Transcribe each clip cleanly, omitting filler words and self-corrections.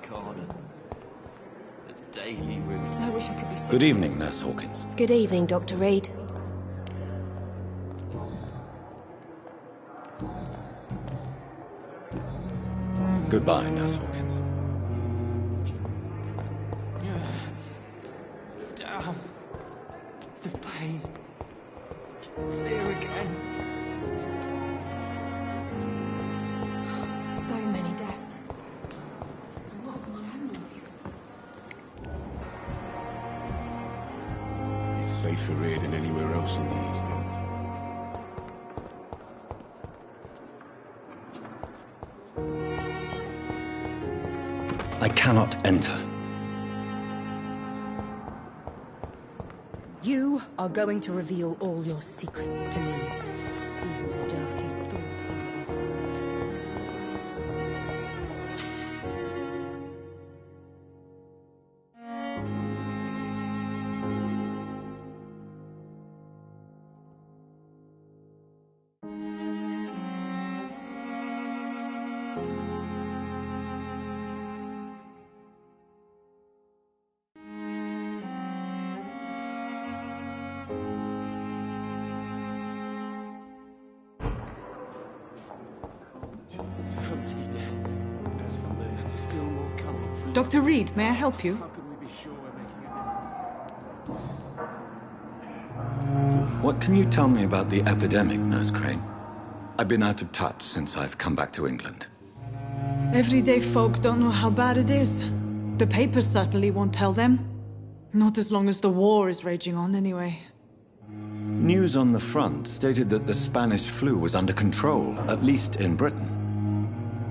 corner. The daily route. I wish I could be... Good evening, Nurse Hawkins. Good evening, Dr. Reed. Goodbye, Nurse Hawkins. Damn. The pain. It's here again. So many deaths. What of my own life? It's safer here than anywhere else in the East End. I cannot enter. You are going to reveal all your secrets to me, even the darkest thoughts in your heart. So many deaths. And still more coming. Dr. Reed, may I help you? How can we be sure we're making a... What can you tell me about the epidemic, Nurse Crane? I've been out of touch since I've come back to England. Everyday folk don't know how bad it is. The papers certainly won't tell them. Not as long as the war is raging on, anyway. News on the front stated that the Spanish flu was under control, at least in Britain.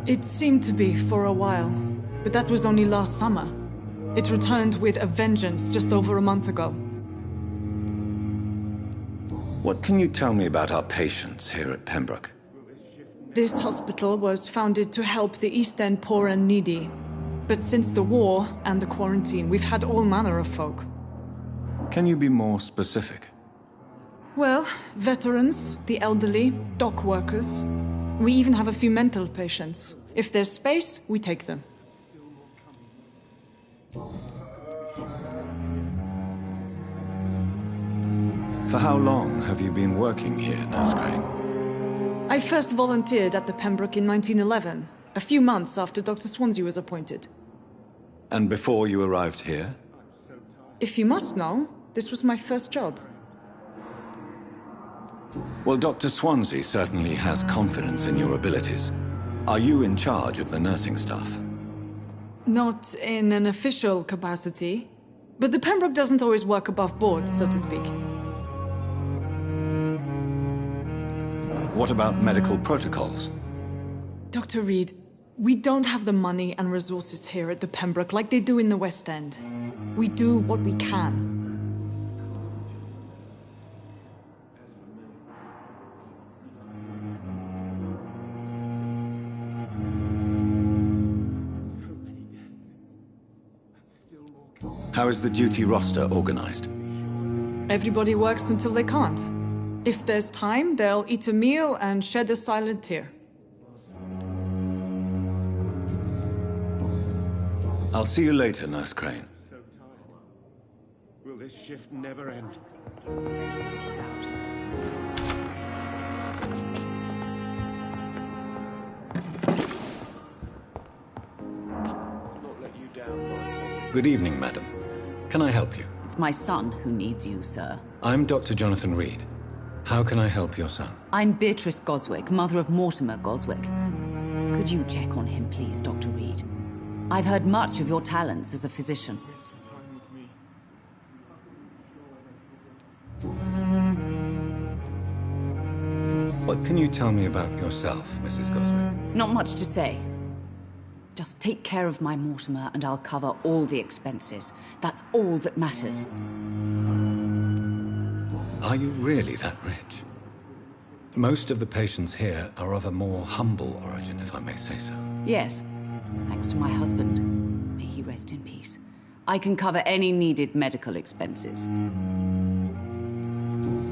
It seemed to be for a while, but that was only last summer. It returned with a vengeance just over a month ago. What can you tell me about our patients here at Pembroke? This hospital was founded to help the East End poor and needy. But since the war and the quarantine, we've had all manner of folk. Can you be more specific? Well, veterans, the elderly, dock workers. We even have a few mental patients. If there's space, we take them. For how long have you been working here, Nurse Crane? I first volunteered at the Pembroke in 1911, a few months after Dr. Swansea was appointed. And before you arrived here? If you must know, this was my first job. Well, Dr. Swansea certainly has confidence in your abilities. Are you in charge of the nursing staff? Not in an official capacity, but the Pembroke doesn't always work above board, so to speak. What about medical protocols? Dr. Reed, we don't have the money and resources here at the Pembroke like they do in the West End. We do what we can. How is the duty roster organized? Everybody works until they can't. If there's time, they'll eat a meal and shed a silent tear. I'll see you later, Nurse Crane. So tired. Will this shift never end? Not let you down, Mike. Good evening, madam. Can I help you? It's my son who needs you, sir. I'm Dr. Jonathan Reed. How can I help your son? I'm Beatrice Goswick, mother of Mortimer Goswick. Could you check on him, please, Dr. Reed? I've heard much of your talents as a physician. What can you tell me about yourself, Mrs. Goswick? Not much to say. Just take care of my Mortimer and I'll cover all the expenses. That's all that matters. Are you really that rich? Most of the patients here are of a more humble origin, if I may say so. Yes, thanks to my husband. May he rest in peace. I can cover any needed medical expenses.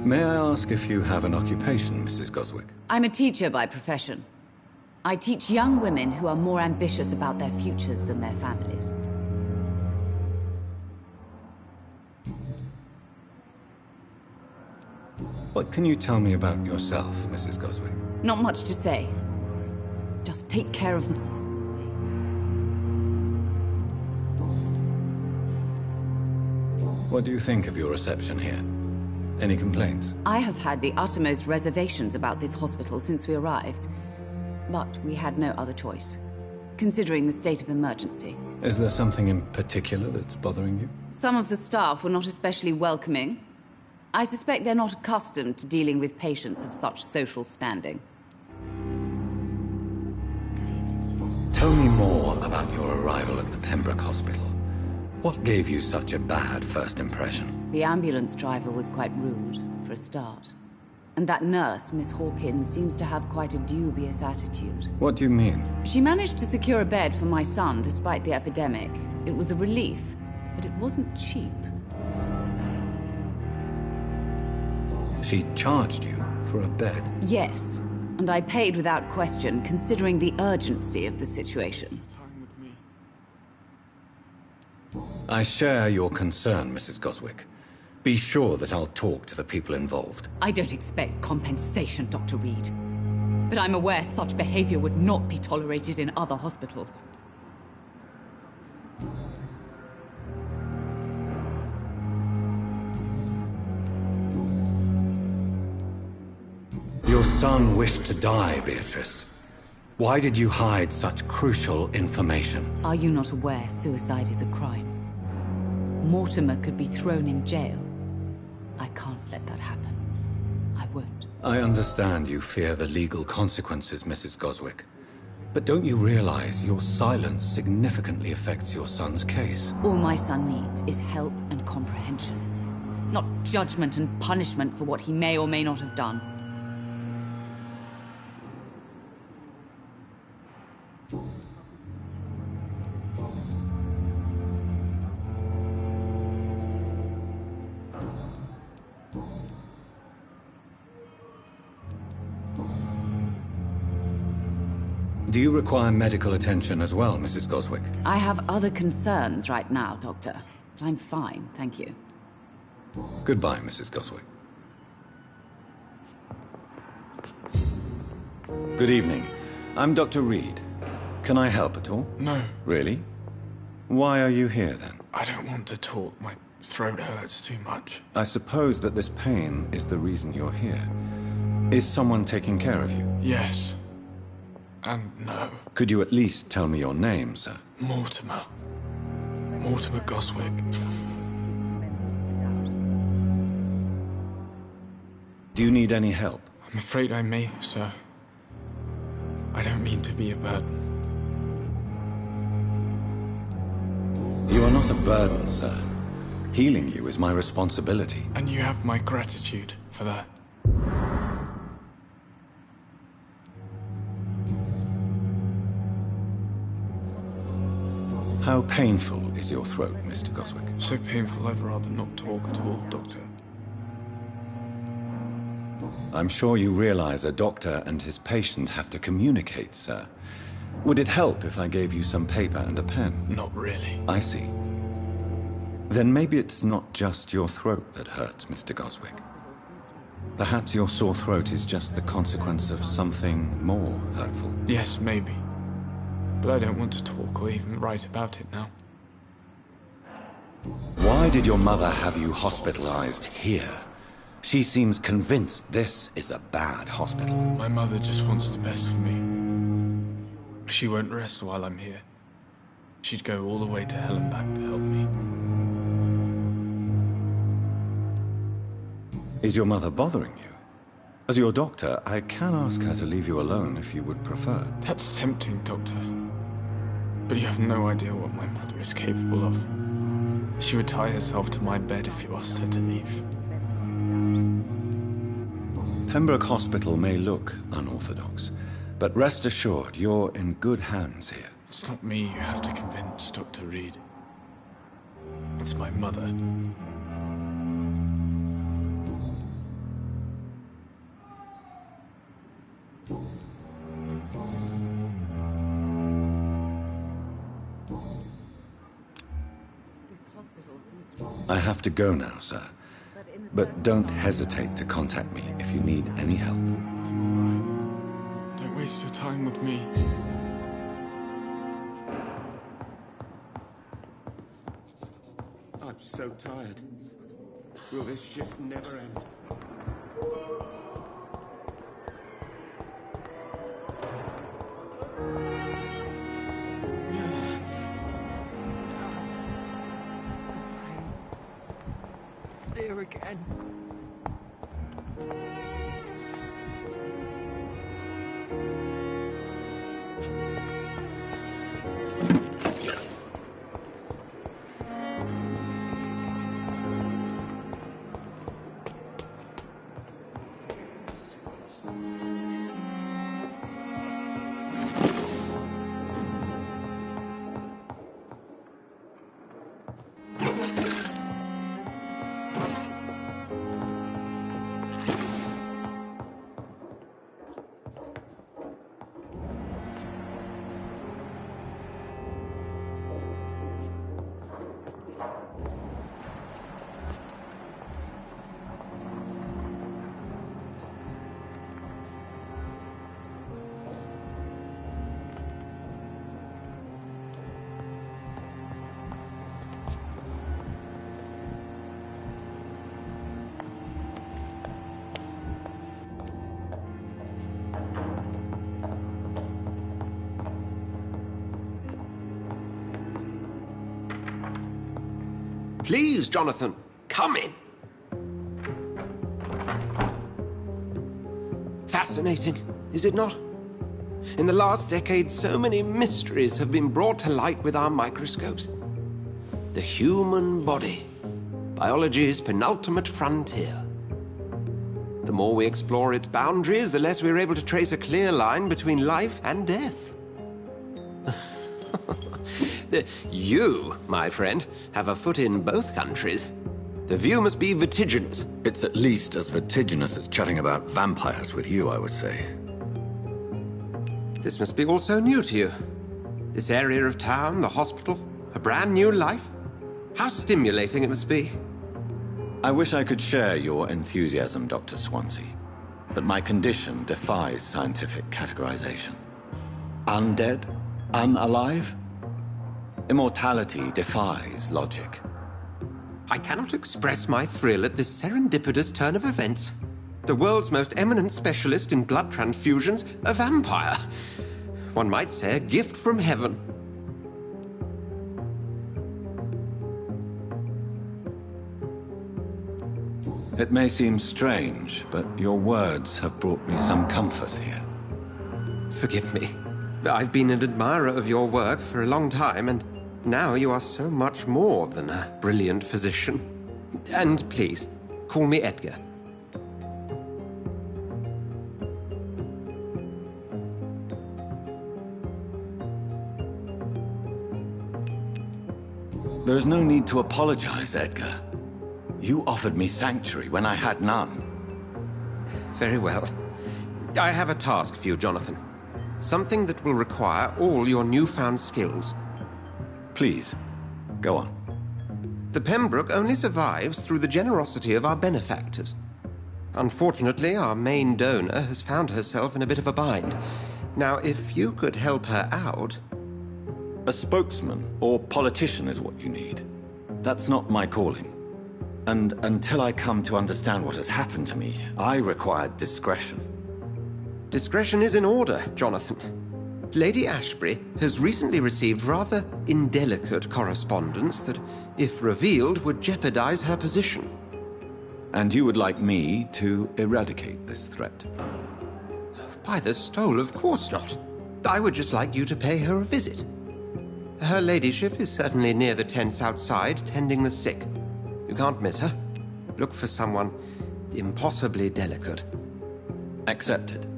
May I ask if you have an occupation, Mrs. Goswick? I'm a teacher by profession. I teach young women who are more ambitious about their futures than their families. What can you tell me about yourself, Mrs. Goswick? Not much to say. Just take care of me. What do you think of your reception here? Any complaints? I have had the uttermost reservations about this hospital since we arrived. But we had no other choice, considering the state of emergency. Is there something in particular that's bothering you? Some of the staff were not especially welcoming. I suspect they're not accustomed to dealing with patients of such social standing. Tell me more about your arrival at the Pembroke Hospital. What gave you such a bad first impression? The ambulance driver was quite rude, for a start. And that nurse, Miss Hawkins, seems to have quite a dubious attitude. What do you mean? She managed to secure a bed for my son despite the epidemic. It was a relief, but it wasn't cheap. She charged you for a bed? Yes, and I paid without question, considering the urgency of the situation. Time with me. I share your concern, Mrs. Goswick. Be sure that I'll talk to the people involved. I don't expect compensation, Dr. Reed. But I'm aware such behavior would not be tolerated in other hospitals. Your son wished to die, Beatrice. Why did you hide such crucial information? Are you not aware suicide is a crime? Mortimer could be thrown in jail. I can't let that happen. I won't. I understand you fear the legal consequences, Mrs. Goswick. But don't you realize your silence significantly affects your son's case? All my son needs is help and comprehension. Not judgment and punishment for what he may or may not have done. Do you require medical attention as well, Mrs. Goswick? I have other concerns right now, Doctor. But I'm fine, thank you. Goodbye, Mrs. Goswick. Good evening. I'm Dr. Reed. Can I help at all? No, Really? Why are you here, then? I don't want to talk. My throat hurts too much. I suppose that this pain is the reason you're here. Is someone taking care of you? Yes. And no. Could you at least tell me your name, sir? Mortimer. Mortimer Goswick. Do you need any help? I'm afraid I may, sir. I don't mean to be a burden. You are not a burden, sir. Healing you is my responsibility. And you have my gratitude for that. How painful is your throat, Mr. Goswick? So painful I'd rather not talk at all, Doctor. I'm sure you realize a doctor and his patient have to communicate, sir. Would it help if I gave you some paper and a pen? Not really. I see. Then maybe it's not just your throat that hurts, Mr. Goswick. Perhaps your sore throat is just the consequence of something more hurtful. Yes, maybe. But I don't want to talk or even write about it now. Why did your mother have you hospitalized here? She seems convinced this is a bad hospital. My mother just wants the best for me. She won't rest while I'm here. She'd go all the way to hell and back to help me. Is your mother bothering you? As your doctor, I can ask her to leave you alone if you would prefer. That's tempting, Doctor. But you have no idea what my mother is capable of. She would tie herself to my bed if you asked her to leave. Pembroke Hospital may look unorthodox, but rest assured you're in good hands here. It's not me you have to convince, Dr. Reed. It's my mother. I have to go now, sir. But don't hesitate to contact me if you need any help. I'm alright. Don't waste your time with me. I'm so tired. Will this shift never end? See you again. Please, Jonathan, come in. Fascinating, is it not? In the last decade, so many mysteries have been brought to light with our microscopes. The human body, biology's penultimate frontier. The more we explore its boundaries, the less we're able to trace a clear line between life and death. You, my friend, have a foot in both countries. The view must be vertiginous. It's at least as vertiginous as chatting about vampires with you, I would say. This must be all so new to you. This area of town, the hospital, a brand new life. How stimulating it must be. I wish I could share your enthusiasm, Dr. Swansea, but my condition defies scientific categorization. Undead? Unalive? Immortality defies logic. I cannot express my thrill at this serendipitous turn of events. The world's most eminent specialist in blood transfusions, a vampire. One might say a gift from heaven. It may seem strange, but your words have brought me some comfort here. Forgive me. I've been an admirer of your work for a long time, and now you are so much more than a brilliant physician. And please, call me Edgar. There is no need to apologize, Edgar. You offered me sanctuary when I had none. Very well. I have a task for you, Jonathan. Something that will require all your newfound skills. Please, go on. The Pembroke only survives through the generosity of our benefactors. Unfortunately, our main donor has found herself in a bit of a bind. Now, if you could help her out... A spokesman or politician is what you need. That's not my calling. And until I come to understand what has happened to me, I require discretion. Discretion is in order, Jonathan. Lady Ashbury has recently received rather indelicate correspondence that, if revealed, would jeopardize her position. And you would like me to eradicate this threat? By the stole, of course not. I would just like you to pay her a visit. Her ladyship is certainly near the tents outside, tending the sick. You can't miss her. Look for someone impossibly delicate. Accepted.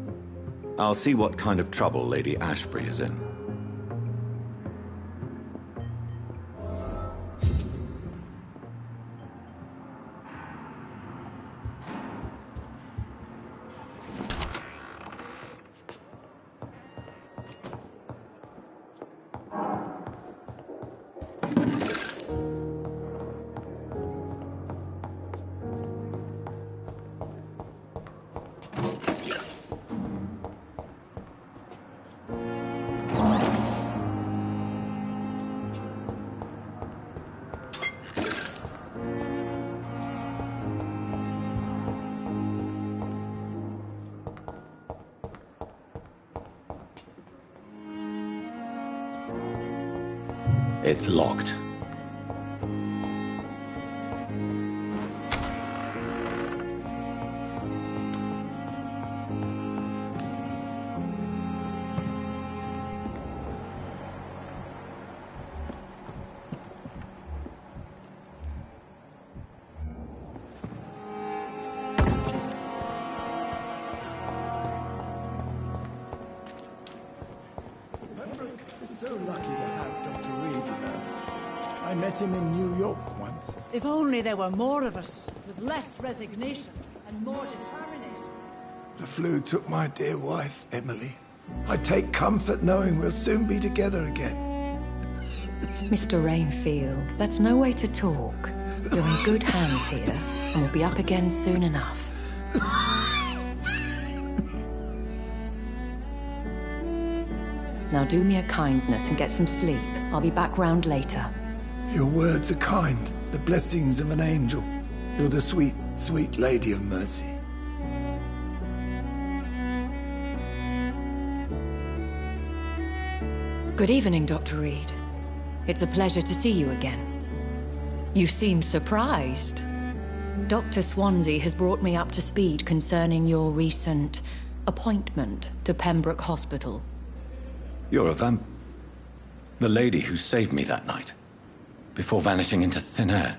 I'll see what kind of trouble Lady Ashbury is in. It's locked. So lucky to have Dr. Reed, you know. I met him in New York once. If only there were more of us, with less resignation and more determination. The flu took my dear wife, Emily. I take comfort knowing we'll soon be together again. Mr. Rainfield, that's no way to talk. You're in good hands here, and we'll be up again soon enough. Now do me a kindness and get some sleep. I'll be back round later. Your words are kind, the blessings of an angel. You're the sweet, sweet Lady of Mercy. Good evening, Dr. Reed. It's a pleasure to see you again. You seem surprised. Dr. Swansea has brought me up to speed concerning your recent appointment to Pembroke Hospital. You're a the lady who saved me that night, before vanishing into thin air.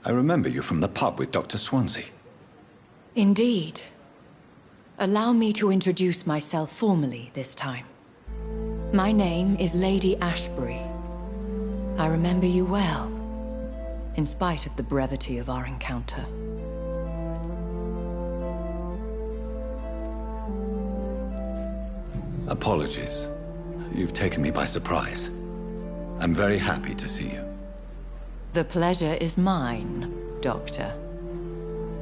I remember you from the pub with Dr. Swansea. Indeed. Allow me to introduce myself formally this time. My name is Lady Ashbury. I remember you well, in spite of the brevity of our encounter. Apologies. You've taken me by surprise. I'm very happy to see you. The pleasure is mine, Doctor.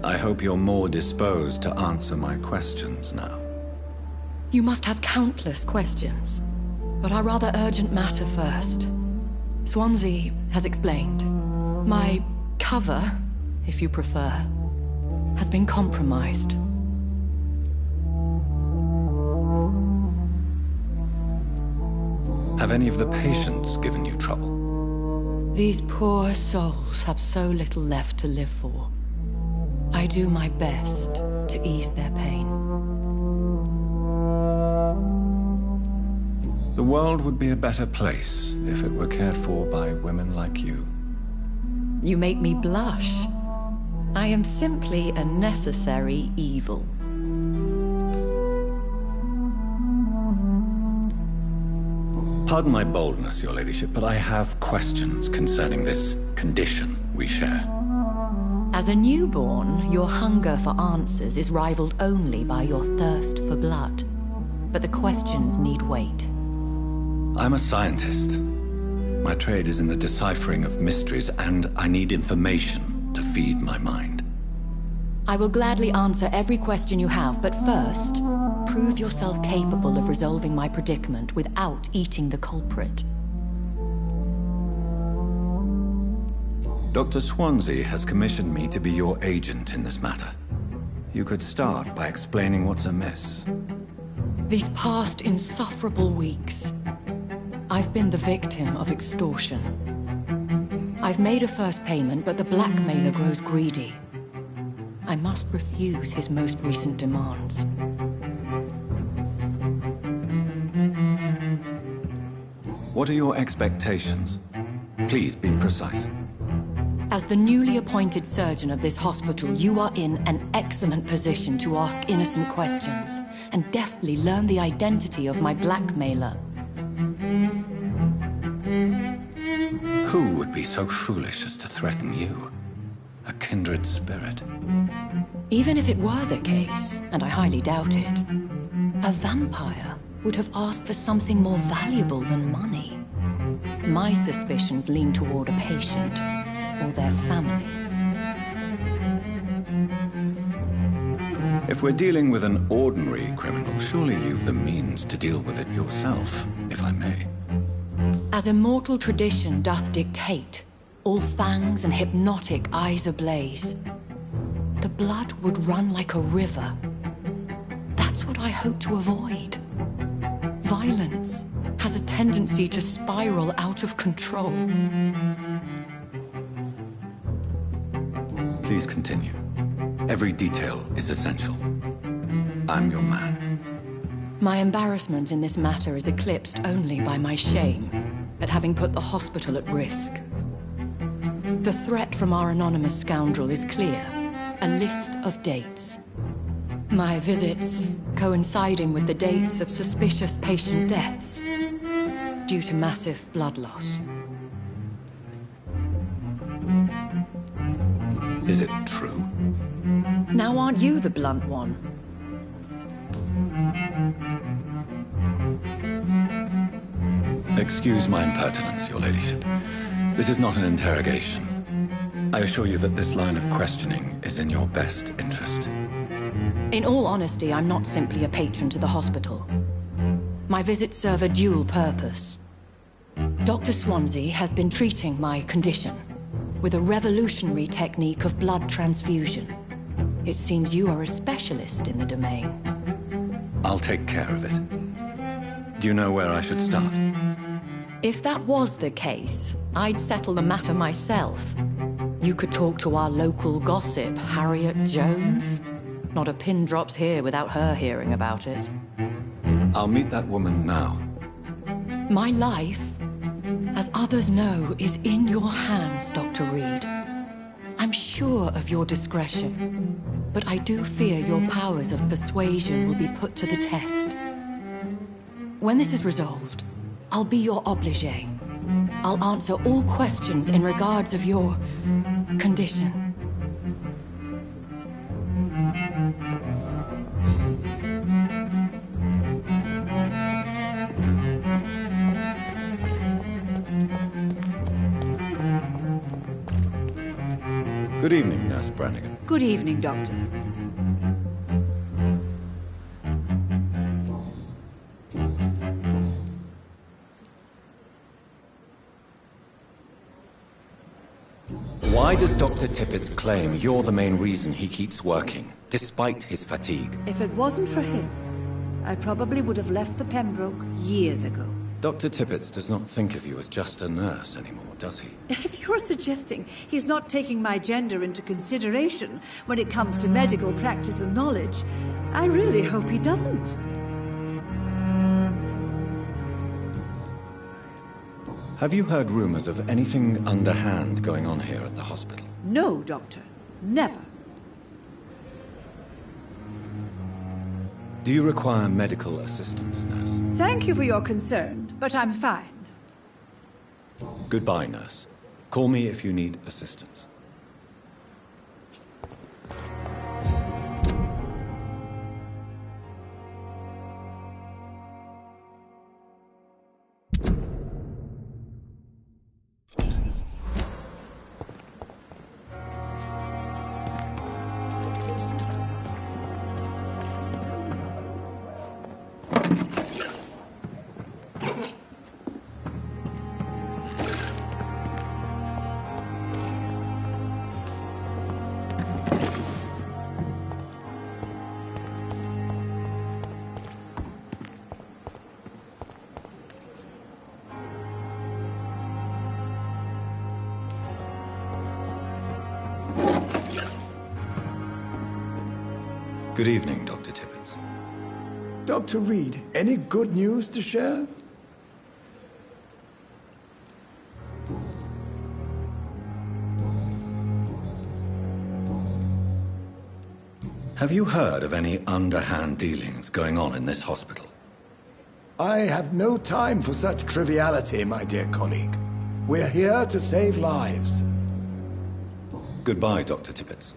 I hope you're more disposed to answer my questions now. You must have countless questions, but our rather urgent matter first. Swansea has explained. My cover, if you prefer, has been compromised. Have any of the patients given you trouble? These poor souls have so little left to live for. I do my best to ease their pain. The world would be a better place if it were cared for by women like you. You make me blush. I am simply a necessary evil. Pardon my boldness, Your Ladyship, but I have questions concerning this condition we share. As a newborn, your hunger for answers is rivaled only by your thirst for blood. But the questions need wait. I'm a scientist. My trade is in the deciphering of mysteries, and I need information to feed my mind. I will gladly answer every question you have, but first, prove yourself capable of resolving my predicament without eating the culprit. Dr. Swansea has commissioned me to be your agent in this matter. You could start by explaining what's amiss. These past insufferable weeks, I've been the victim of extortion. I've made a first payment, but the blackmailer grows greedy. I must refuse his most recent demands. What are your expectations? Please be precise. As the newly appointed surgeon of this hospital, you are in an excellent position to ask innocent questions and deftly learn the identity of my blackmailer. Who would be so foolish as to threaten you? A kindred spirit. Even if it were the case, and I highly doubt it, a vampire would have asked for something more valuable than money. My suspicions lean toward a patient or their family. If we're dealing with an ordinary criminal, surely you've the means to deal with it yourself, if I may. As immortal tradition doth dictate, all fangs and hypnotic eyes ablaze, the blood would run like a river. That's what I hope to avoid. Violence has a tendency to spiral out of control. Please continue. Every detail is essential. I'm your man. My embarrassment in this matter is eclipsed only by my shame at having put the hospital at risk. The threat from our anonymous scoundrel is clear. A list of dates. My visits coinciding with the dates of suspicious patient deaths due to massive blood loss. Is it true? Now aren't you the blunt one? Excuse my impertinence, your ladyship. This is not an interrogation. I assure you that this line of questioning is in your best interest. In all honesty, I'm not simply a patron to the hospital. My visits serve a dual purpose. Dr. Swansea has been treating my condition with a revolutionary technique of blood transfusion. It seems you are a specialist in the domain. I'll take care of it. Do you know where I should start? If that was the case, I'd settle the matter myself. You could talk to our local gossip, Harriet Jones. Not a pin drops here without her hearing about it. I'll meet that woman now. My life, as others know, is in your hands, Dr. Reed. I'm sure of your discretion, but I do fear your powers of persuasion will be put to the test. When this is resolved, I'll be your obligé. I'll answer all questions in regards of your condition. Good evening, Nurse Brannigan. Good evening, Doctor. Why does Dr. Tippett claim you're the main reason he keeps working, despite his fatigue? If it wasn't for him, I probably would have left the Pembroke years ago. Dr. Tippett does not think of you as just a nurse anymore, does he? If you're suggesting he's not taking my gender into consideration when it comes to medical practice and knowledge, I really hope he doesn't. Have you heard rumors of anything underhand going on here at the hospital? No, Doctor. Never. Do you require medical assistance, nurse? Thank you for your concern, but I'm fine. Goodbye, nurse. Call me if you need assistance. Good evening, Dr. Tippett. Dr. Reed, any good news to share? Have you heard of any underhand dealings going on in this hospital? I have no time for such triviality, my dear colleague. We're here to save lives. Goodbye, Dr. Tippett.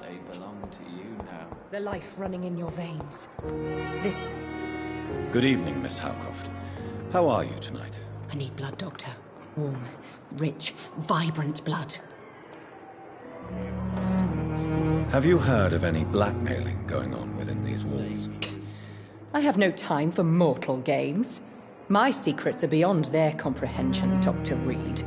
They belong to you now. The life running in your veins. Good evening, Miss Howcroft. How are you tonight? I need blood, Doctor. Warm, rich, vibrant blood. Have you heard of any blackmailing going on within these walls? I have no time for mortal games. My secrets are beyond their comprehension, Dr. Reed.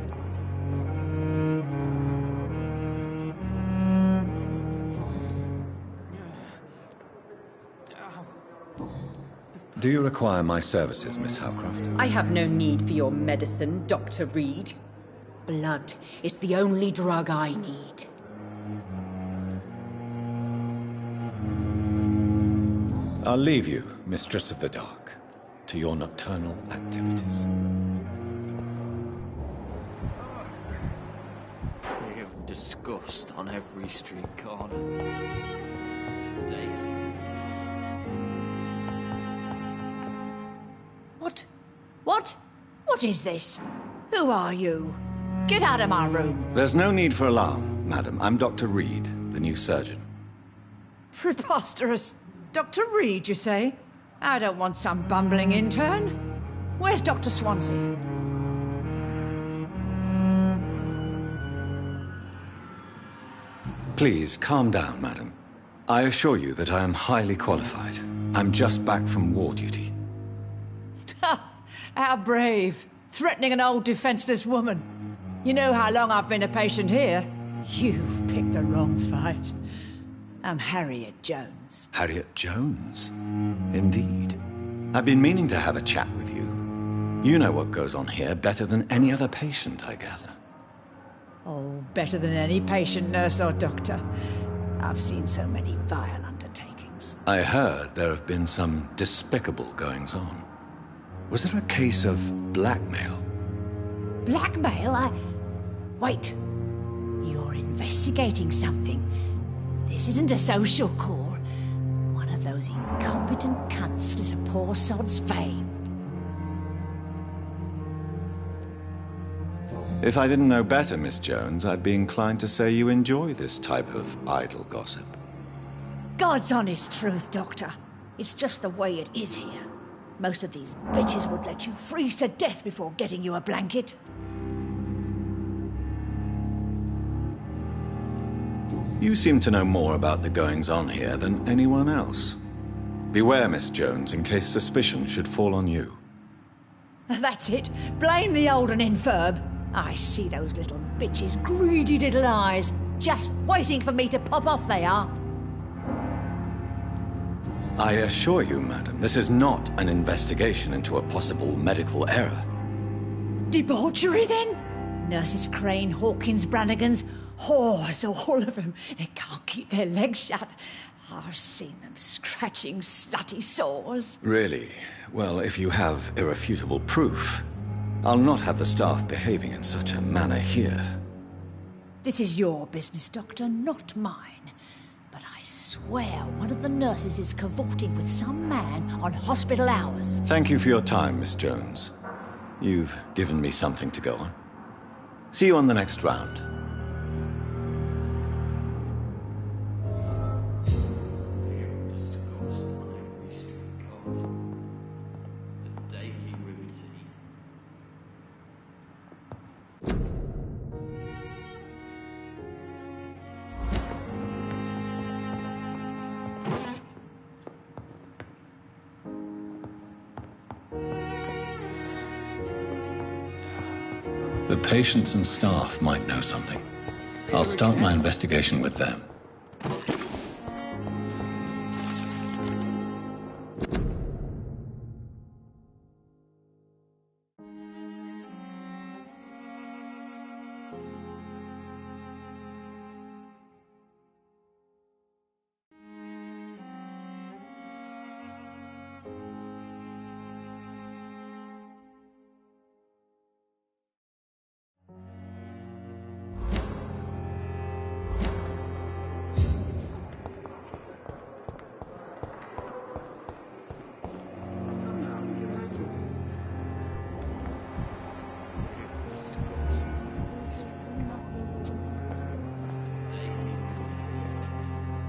Do you require my services, Miss Howcroft? I have no need for your medicine, Dr. Reed. Blood is the only drug I need. I'll leave you, Mistress of the Dark, to your nocturnal activities. We have disgust on every street corner. What is this? Who are you? Get out of my room. There's no need for alarm, madam. I'm Dr. Reed, the new surgeon. Preposterous. Dr. Reed, you say? I don't want some bumbling intern. Where's Dr. Swansea? Please, calm down, madam. I assure you that I am highly qualified. I'm just back from war duty. How brave. Threatening an old defenseless woman. You know how long I've been a patient here? You've picked the wrong fight. I'm Harriet Jones. Harriet Jones? Indeed. I've been meaning to have a chat with you. You know what goes on here better than any other patient, I gather. Oh, better than any patient, nurse or doctor. I've seen so many vile undertakings. I heard there have been some despicable goings-on. Was there a case of blackmail? Blackmail? Wait. You're investigating something. This isn't a social call. One of those incompetent cunts slit a poor sod's vein. If I didn't know better, Miss Jones, I'd be inclined to say you enjoy this type of idle gossip. God's honest truth, Doctor. It's just the way it is here. Most of these bitches would let you freeze to death before getting you a blanket. You seem to know more about the goings-on here than anyone else. Beware, Miss Jones, in case suspicion should fall on you. That's it. Blame the old and infirm. I see those little bitches' greedy little eyes. Just waiting for me to pop off they are. I assure you, madam, this is not an investigation into a possible medical error. Debauchery, then? Nurses Crane, Hawkins, Brannigans, whores, all of them. They can't keep their legs shut. I've seen them scratching slutty sores. Really? Well, if you have irrefutable proof, I'll not have the staff behaving in such a manner here. This is your business, Doctor, not mine. But I swear one of the nurses is cavorting with some man on hospital hours. Thank you for your time, Miss Jones. You've given me something to go on. See you on the next round. The patients and staff might know something. I'll start my investigation with them.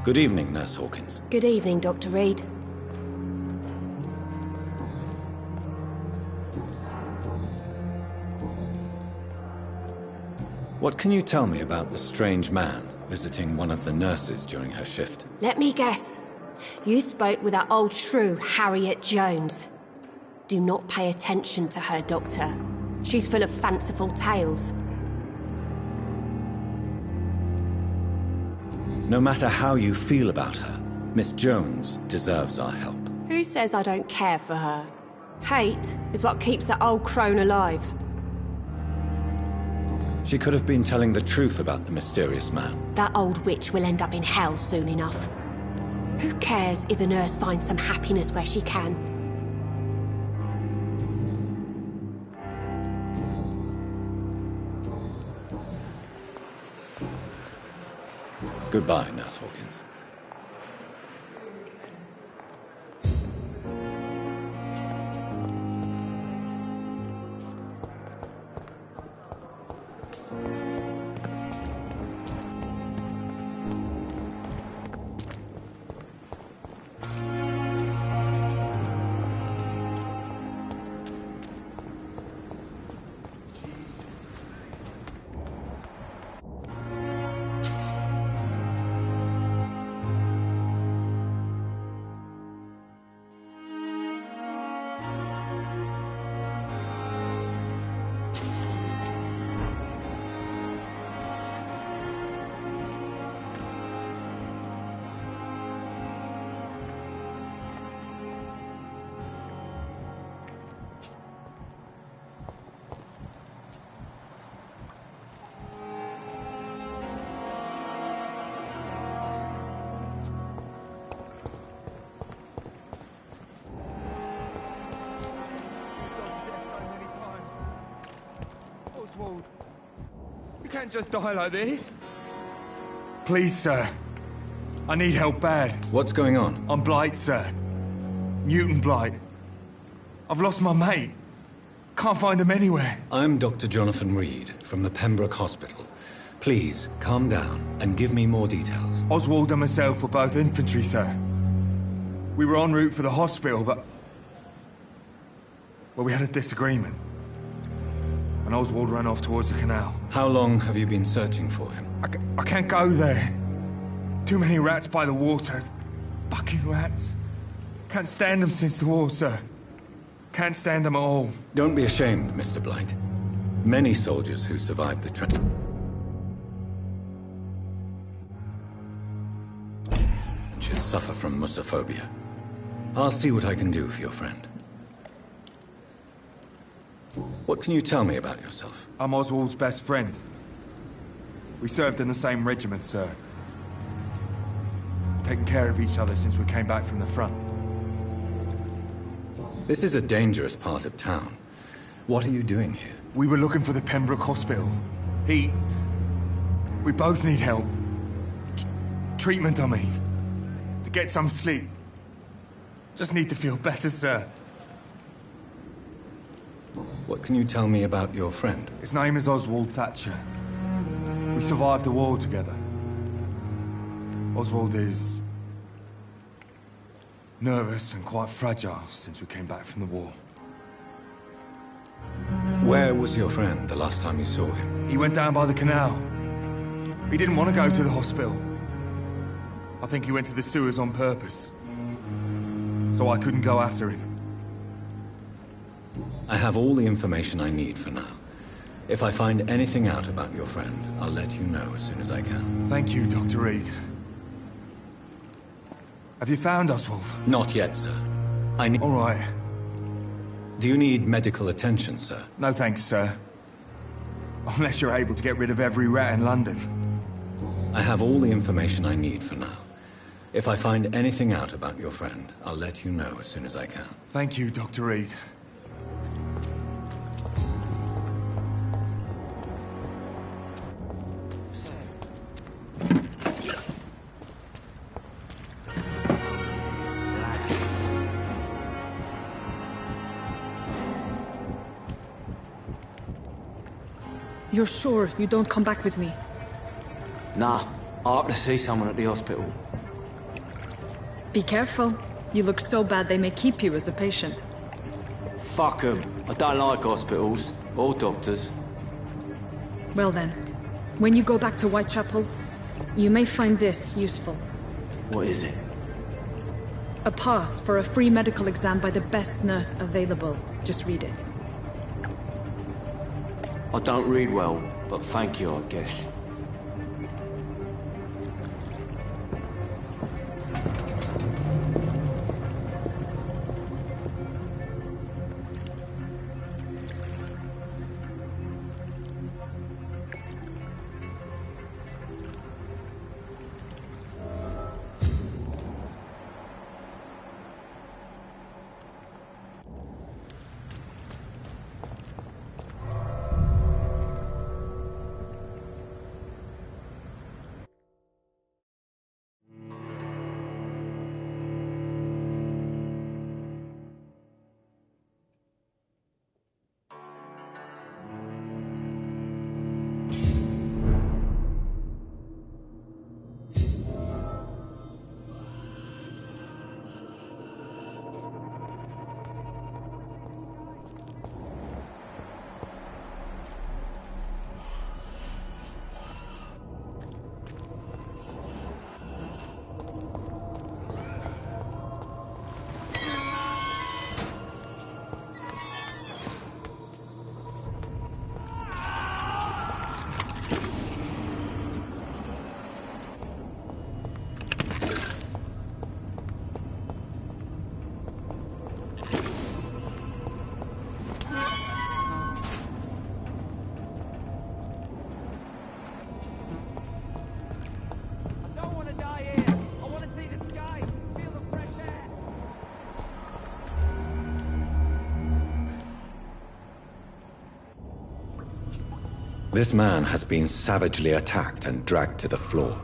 Good evening, Nurse Hawkins. Good evening, Dr. Reed. What can you tell me about the strange man visiting one of the nurses during her shift? Let me guess. You spoke with that old shrew, Harriet Jones. Do not pay attention to her, Doctor. She's full of fanciful tales. No matter how you feel about her, Miss Jones deserves our help. Who says I don't care for her? Hate is what keeps that old crone alive. She could have been telling the truth about the mysterious man. That old witch will end up in hell soon enough. Who cares if a nurse finds some happiness where she can? Goodbye, Nurse Hawkins. You can't just die like this. Please, sir. I need help bad. What's going on? I'm Blight, sir. Newton Blight. I've lost my mate. Can't find him anywhere. I'm Dr. Jonathan Reed from the Pembroke Hospital. Please, calm down and give me more details. Oswald and myself were both infantry, sir. We were en route for the hospital, but... well, we had a disagreement. And Oswald ran off towards the canal. How long have you been searching for him? I can't go there. Too many rats by the water. Fucking rats. Can't stand them since the war, sir. Can't stand them at all. Don't be ashamed, Mr. Blight. Many soldiers who survived the trenches suffer from musophobia. I'll see what I can do for your friend. What can you tell me about yourself? I'm Oswald's best friend. We served in the same regiment, sir. We've taken care of each other since we came back from the front. This is a dangerous part of town. What are you doing here? We were looking for the Pembroke Hospital. We both need help. Treatment, I mean. To get some sleep. Just need to feel better, sir. What can you tell me about your friend? His name is Oswald Thatcher. We survived the war together. Oswald is... nervous and quite fragile since we came back from the war. Where was your friend the last time you saw him? He went down by the canal. He didn't want to go to the hospital. I think he went to the sewers on purpose. So I couldn't go after him. I have all the information I need for now. If I find anything out about your friend, I'll let you know as soon as I can. Thank you, Dr. Reed. Have you found Oswald? Not yet, sir. I need... All right. Do you need medical attention, sir? No thanks, sir. Unless you're able to get rid of every rat in London. I have all the information I need for now. If I find anything out about your friend, I'll let you know as soon as I can. Thank you, Dr. Reed. You're sure you don't come back with me? Nah, I have to see someone at the hospital. Be careful. You look so bad they may keep you as a patient. Fuck 'em. I don't like hospitals. Or doctors. Well then, when you go back to Whitechapel, you may find this useful. What is it? A pass for a free medical exam by the best nurse available. Just read it. I don't read well, but thank you, I guess. This man has been savagely attacked and dragged to the floor.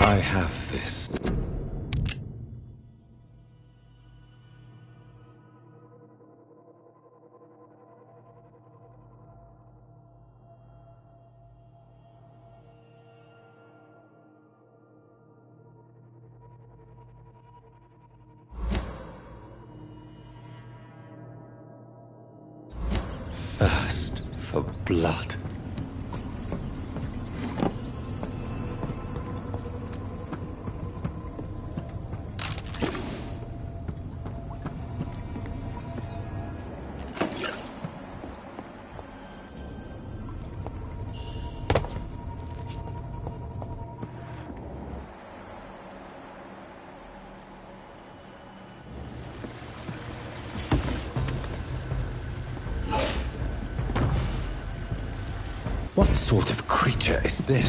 I have this. Thirst for blood. What sort of creature is this?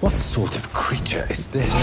What sort of creature is this?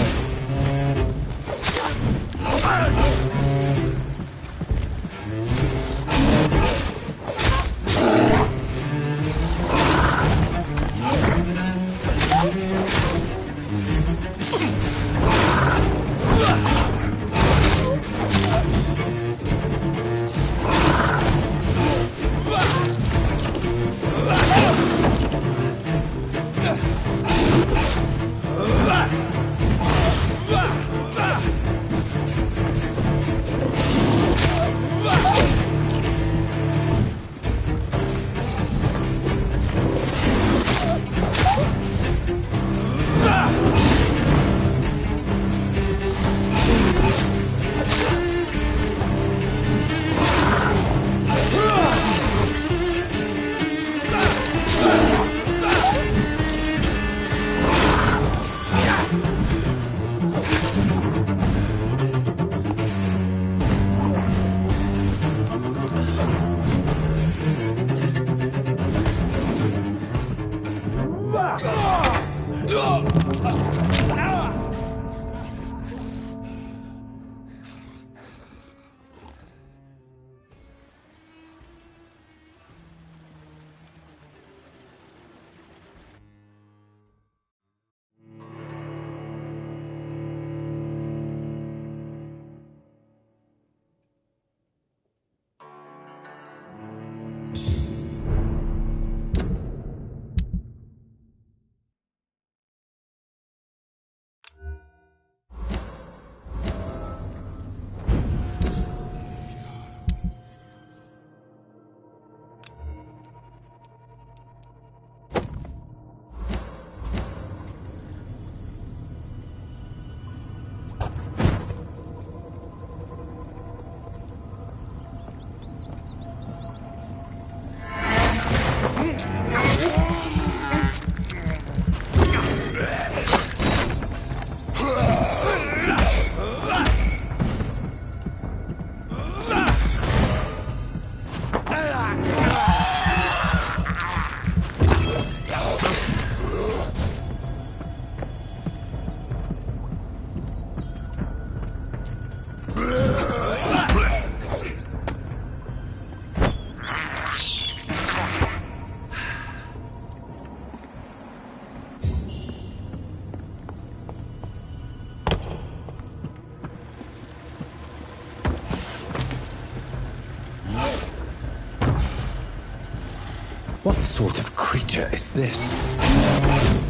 sort of creature is this?